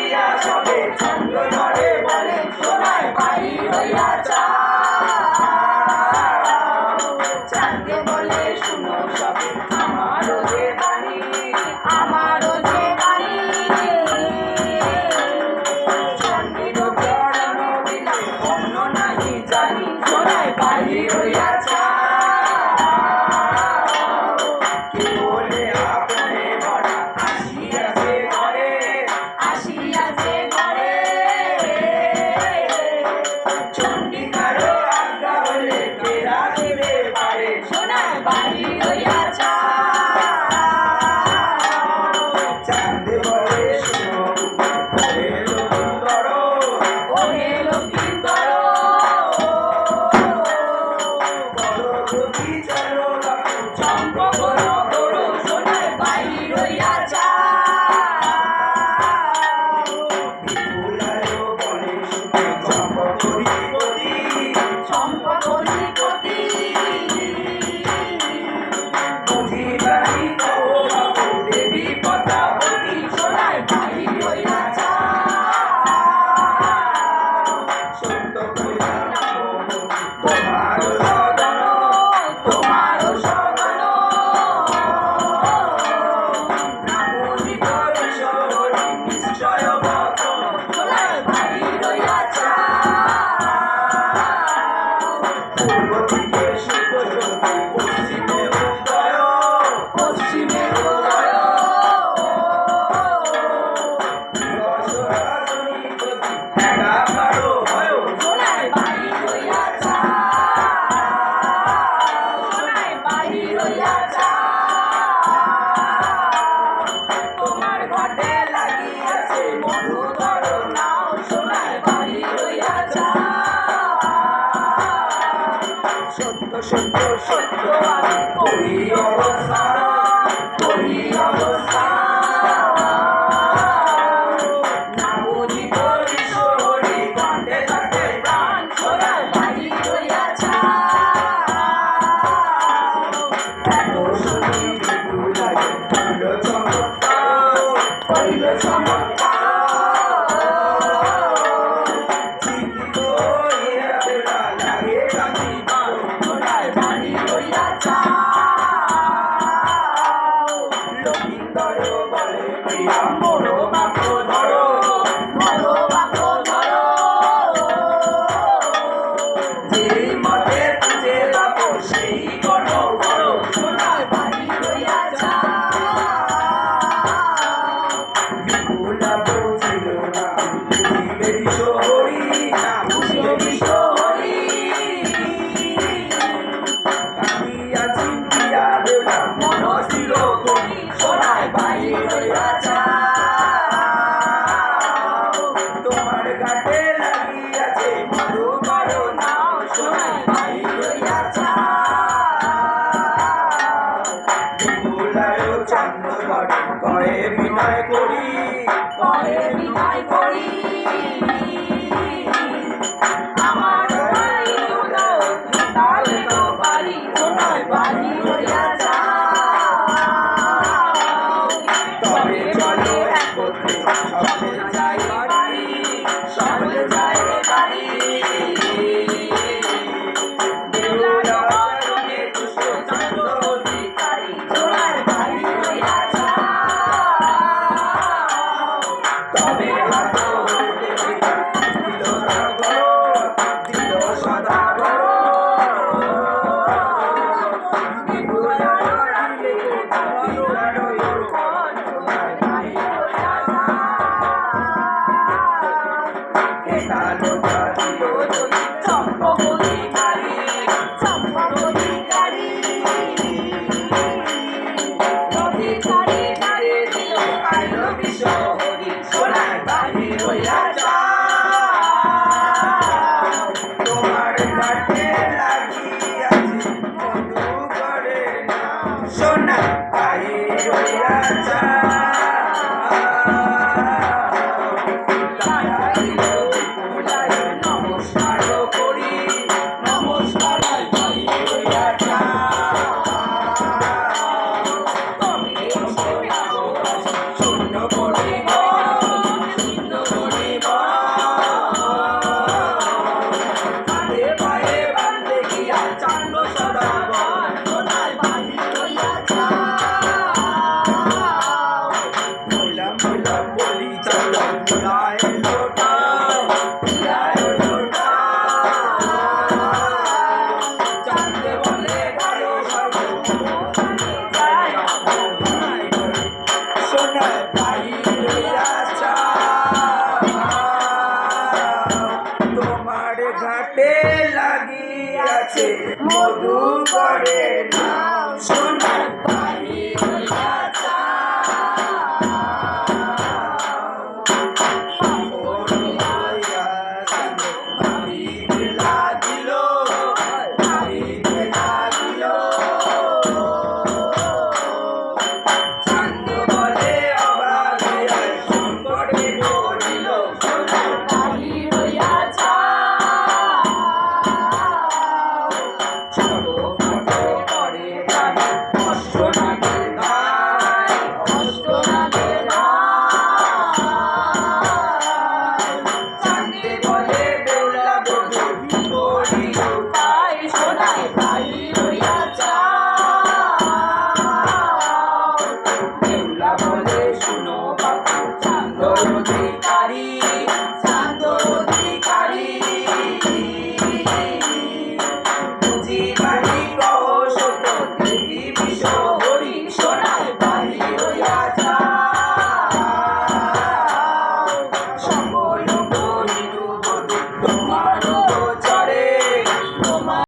দিয়া সবে ছন্দ ধরে বলে সোনায় বাহির হইয়া চাঁদকে বলে শুনো সবে আমারও যে বাণী আমারও যে বাণী চন্ডির চরণ বিনা অন্য নাহি জানি সোনায় বাহির হইয়া তোমার ঘটে লাগিয়াছে মধুকর নাও সোনায় বাড়ি হইয়া সত্য সত্য সত্য আমি করি অবস্থা না বুঝি করি শহরি কণ্ঠে থাকে প্রাণ সোনায় বাড়ি হইয়া এত শুনি কইল চমৎকার চিন্তিত লাগে কাঁদি সোনায় বাড়ি হইয়া লক্ষিন্দর বলে প্রিয়া মোড়ো বাক্য ধরো যেই মতে খুঁজে পাবো সেই করো সোনায় বাড়ি হইয়া তোমার ঘাটে লাগিয়াছে মধুকর নাও সোনায় বাড়ি হইয়া চন্দ্রগড় কয়ে বিনয় করি আমার তাহলে তো বাড়ি সোনায় বাড়ি হইয়া তবে চলে একত্রে সকলে যাই বাড়ি সকলে যায় বাড়ি তবে দিল সদা সোনায় বাড়ি হইয়া মিলায় লোটা মিলায় লোটা জানতে বলে ভালো সোনার বাইরে আসা তোমার ঘাটে লাগিয়াছে মধু করে না